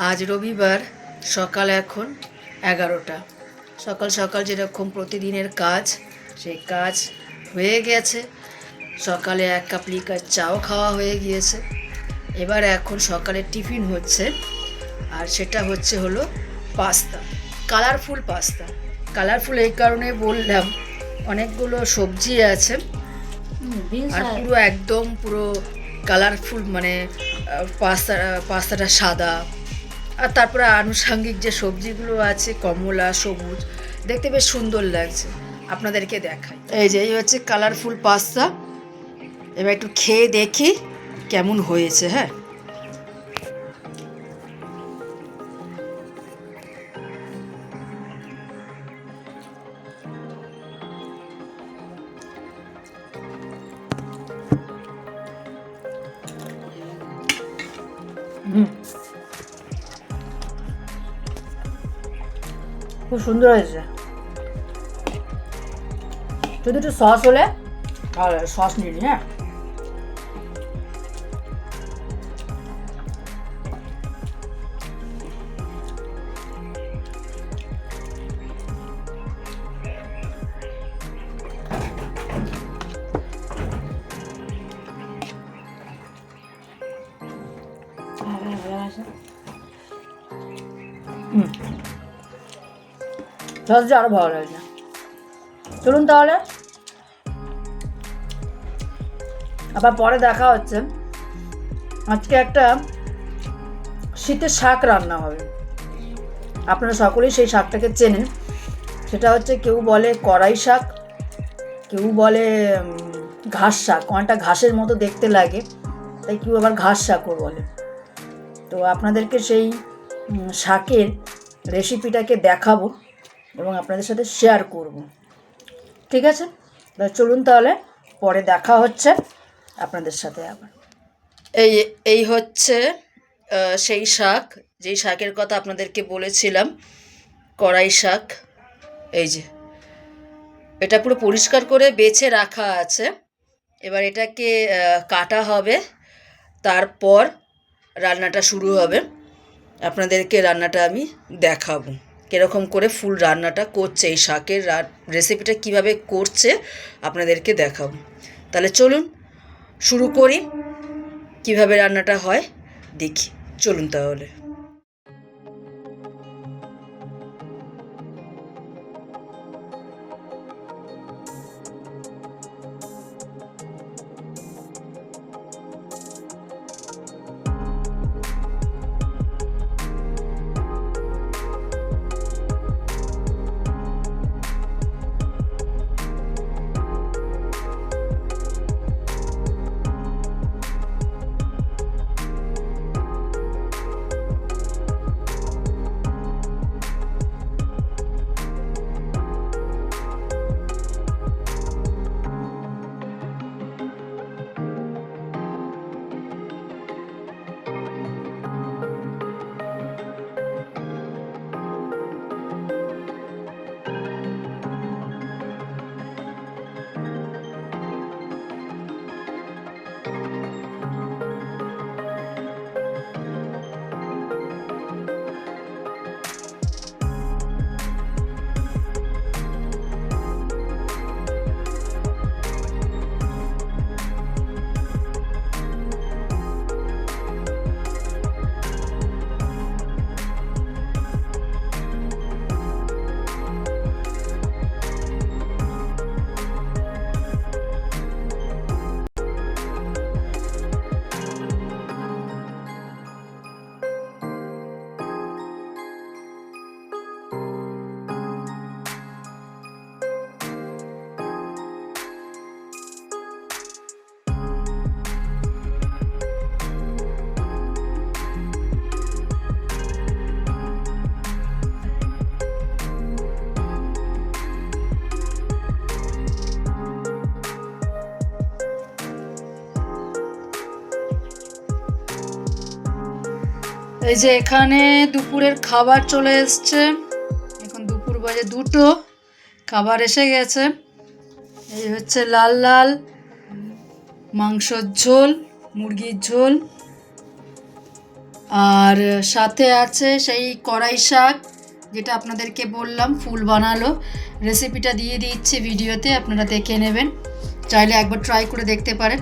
আজ রবিবার, সকাল এখন 11টা। সকাল সকাল যেরকম প্রতিদিনের কাজ, সেই কাজ হয়ে গেছে। সকালে 1 কাপ লিকার চাও খাওয়া হয়ে গিয়েছে। এবার এখন সকালে টিফিন হচ্ছে, আর সেটা হলো পাস্তা, কালারফুল পাস্তা। কালারফুল এই কারণে বললাম, অনেকগুলো সবজি আছে আর পুরো কালারফুল, মানে পাস্তাটা সাদা, আর তারপরে আনুষঙ্গিক যে সবজিগুলো আছে কমলা, সবুজ, দেখতে বেশ সুন্দর লাগছে। আপনাদেরকে দেখাই, এই হচ্ছে কালারফুল পাস্তা। এবার একটু খেয়ে দেখি কেমন হয়েছে। হ্যাঁ, খুব সুন্দর হয়েছে। যদি একটু সস হলে ভালো, সস নিয়ে নি। হ্যাঁ, সস দিয়ে আরো ভালো লাগছে। চলুন তাহলে, আবার পরে দেখা হচ্ছে। আজকে একটা শীতের শাক রান্না হবে। আপনারা সকলেই সেই শাকটাকে চেনেন। সেটা হচ্ছে, কেউ বলে কড়াই শাক, কেউ বলে ঘাস শাক। অনেকটা ঘাসের মতো দেখতে লাগে, তাই কেউ আবার ঘাস শাকও বলে। তো আপনাদেরকে সেই শাকের রেসিপিটাকে দেখাবো এবং আপনাদের সাথে শেয়ার করব। ঠিক আছে, চলুন তাহলে, পরে দেখা হচ্ছে আপনাদের সাথে আবার। এই হচ্ছে সেই শাক, যেই শাকের কথা আপনাদেরকে বলেছিলাম, কড়াই শাক। এই যে, এটা পুরো পরিষ্কার করে বেছে রাখা আছে। এবার এটাকে কাটা হবে, তারপর রান্নাটা শুরু হবে। আপনাদেরকে রান্নাটা আমি দেখাবো, কীরকম করে ফুল রান্নাটা করছে, এই শাকের রেসিপিটা কিভাবে করছে আপনাদেরকে দেখাবো। তাহলে চলুন শুরু করি, কিভাবে রান্নাটা হয় দেখি। চলুন তাহলে। এই যে, এখানে দুপুরের খাবার চলে এসছে। এখন দুপুর বাজে 2টো, খাবার এসে গেছে। এই হচ্ছে লাল লাল মাংসর ঝোল, মুরগির ঝোল, আর সাথে আছে সেই কড়াই শাক, যেটা আপনাদেরকে বললাম ফুল বানালো, রেসিপিটা দিয়ে দিচ্ছি ভিডিওতে, আপনারা দেখে নেবেন, চাইলে একবার ট্রাই করে দেখতে পারেন।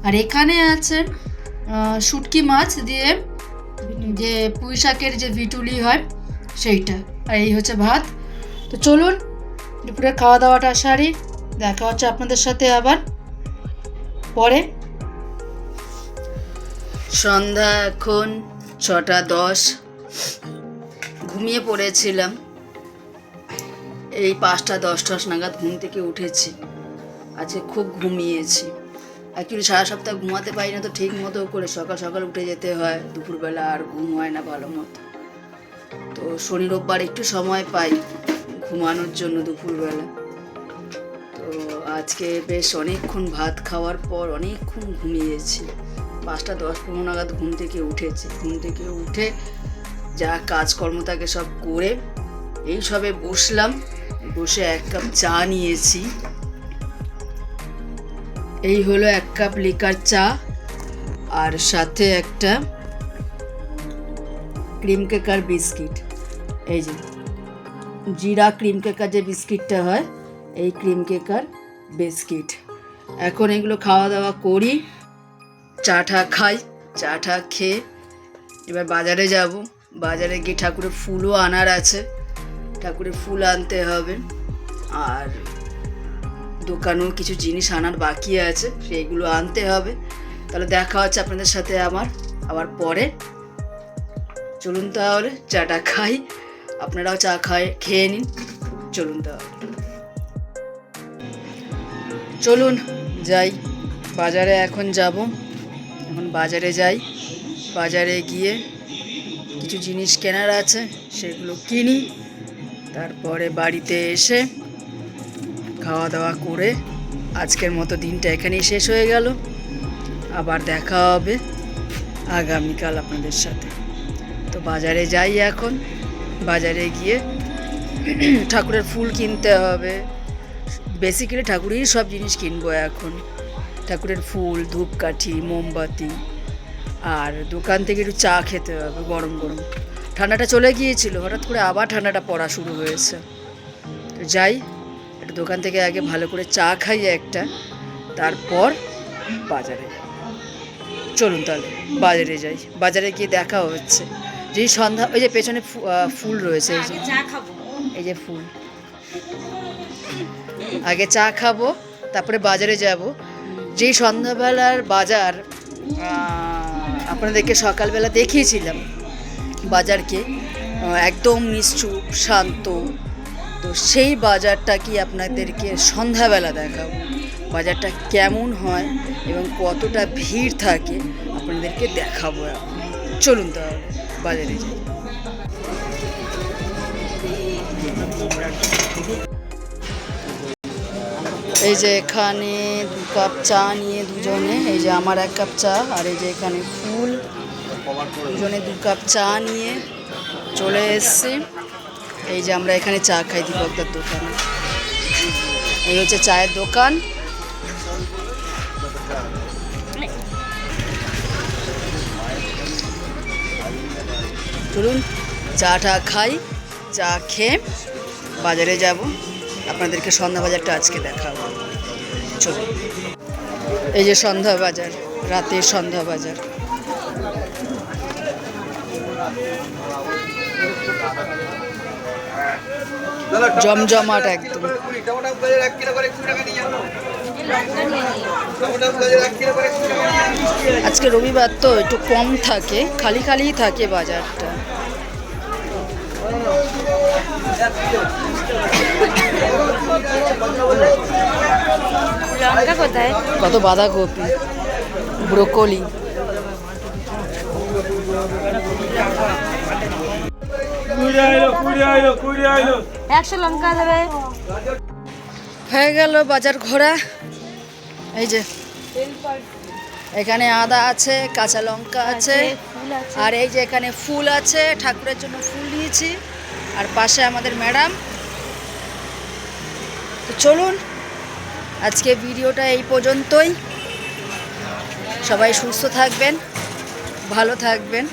আর এখানে আছে শুটকি মাছ দিয়ে যে পুঁই শাকের যে ভিটুলি হয় সেইটা, আর এই হচ্ছে ভাত। তো চলুন দুপুরে খাওয়া দাওয়াটা সারি, দেখা হচ্ছে আপনাদের সাথে আবার পরে। সন্ধ্যা এখন 6:10, ঘুমিয়ে পড়েছিলাম, এই 5:10 নাগাদ ঘুম থেকে উঠেছি। আজকে খুব ঘুমিয়েছি, অ্যাকচুয়ালি সারা সপ্তাহ ঘুমাতে পারি না তো ঠিক মতো করে, সকাল সকাল উঠে যেতে হয়, দুপুরবেলা আর ঘুম হয় না ভালো মতো। তো শনি রোববার একটু সময় পাই ঘুমানোর জন্য দুপুরবেলা। তো আজকে বেশ অনেকক্ষণ ভাত খাওয়ার পর অনেকক্ষণ ঘুমিয়েছি, 5:10-15 নাগাদ ঘুম থেকে উঠেছি। ঘুম থেকে উঠে যা কাজকর্ম থাকে সব করে এই সবে বসলাম, বসে 1 কাপ চা নিয়েছি। এই হলো 1 কাপ লিকার চা, আর সাথে একটা ক্রিম কেকার বিস্কিট, এই যে জিরা ক্রিম কেকার যে বিস্কিটটা হয়, এই ক্রিম কেকার বিস্কিট। এখন এগুলো খাওয়া দাওয়া করি, চাটা খাই, চাটা খেয়ে এবার বাজারে যাব। বাজারে গিয়ে ঠাকুরের ফুলও আনার আছে, ঠাকুরের ফুল আনতে হবে, আর দোকানেও কিছু জিনিস আনার বাকি আছে, সেইগুলো আনতে হবে। তাহলে দেখা হচ্ছে আপনাদের সাথে আবার পরে। চলুন তাহলে চাটা খাই, আপনারাও চা খেয়ে নিন। চলুন তাহলে, চলুন যাই বাজারে। এখন যাব, এখন বাজারে যাই, বাজারে গিয়ে কিছু জিনিস কেনার আছে সেগুলো কিনি, তারপরে বাড়িতে এসে খাওয়া দাওয়া করে আজকের মতো দিনটা এখানেই শেষ হয়ে গেল। আবার দেখা হবে আগামীকাল আপনাদের সাথে। তো বাজারে যাই এখন, বাজারে গিয়ে ঠাকুরের ফুল কিনতে হবে, বেসিক্যালি ঠাকুরেরই সব জিনিস কিনবো এখন, ঠাকুরের ফুল, ধূপকাঠি, মোমবাতি, আর দোকান থেকে একটু চা খেতে হবে গরম গরম। ঠান্ডাটা চলে গিয়েছিল, হঠাৎ করে আবার ঠান্ডাটা পড়া শুরু হয়েছে। তো যাই, একটা দোকান থেকে আগে ভালো করে চা খাই একটা, তারপর বাজারে। চলুন তাহলে বাজারে যাই, বাজারে গিয়ে দেখা হচ্ছে। যেই সন্ধ্যা, ওই যে পেছনে ফুল রয়েছে, এই যে ফুল, আগে চা খাবো তারপরে বাজারে যাব। যেই সন্ধ্যাবেলার বাজার আপনাদেরকে সকালবেলা দেখিয়েছিলাম বাজারকে, একদম নিশ্চুপ শান্ত, তো সেই বাজারটা কি আপনাদেরকে সন্ধ্যাবেলা দেখাবো, বাজারটা কেমন হয় এবং কতটা ভিড় থাকে আপনাদেরকে দেখাবো। চলুন তাহলে বাজারে যাই। এই যে এখানে 2 কাপ চা নিয়ে দুজনে, এই যে আমার 1 কাপ চা, আর এই যে এখানে ফুল, দুজনে 2 কাপ চা নিয়ে চলে এসছি। এই যে আমরা এখানে চা খাই দীপকদার দোকানে, এই হচ্ছে চায়ের দোকান। চলুন চাটা খাই, চা খেয়ে বাজারে যাব, আপনাদেরকে সন্ধ্যা বাজারটা আজকে দেখাবো। চলুন, এই যে সন্ধ্যা বাজার, রাতের সন্ধ্যা বাজার। জমজমাট একদম। আজকে রবিবার তো একটু কম থাকে, খালি খালিই থাকে বাজারটা। লঙ্কা কোথায়? কত বাঁধাকপি, ব্রোকলি। লঙ্কা দেবে। হয়ে গেল বাজার ঘোরা। এই যে এখানে আদা আছে, কাঁচা লঙ্কা আছে, আর এই যে এখানে ফুল আছে, ঠাকুরের জন্য ফুল নিয়েছি, আর পাশে আমাদের ম্যাডাম। তো চলুন আজকে ভিডিওটা এই পর্যন্তই। সবাই সুস্থ থাকবেন, ভালো থাকবেন,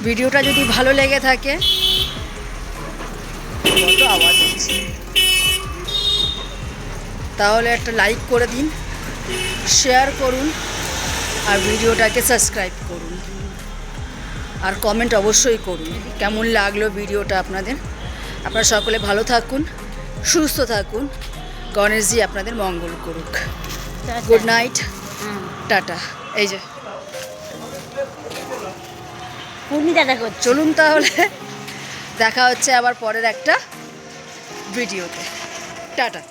ভিডিওটা যদি ভালো লেগে থাকে, কত আওয়াজ হচ্ছে, তাহলে একটা লাইক করে দিন, শেয়ার করুন আর ভিডিওটাকে সাবস্ক্রাইব করুন আর কমেন্ট অবশ্যই করুন কেমন লাগলো ভিডিওটা আপনাদের। আপনারা সকলে ভালো থাকুন, সুস্থ থাকুন, গণেশজি আপনাদের মঙ্গল করুক। Good night, tata. এই যে পূর্ণি দাদা করছে। চলুন তাহলে দেখা হচ্ছে আবার পরের একটা ভিডিওতে। টাটা।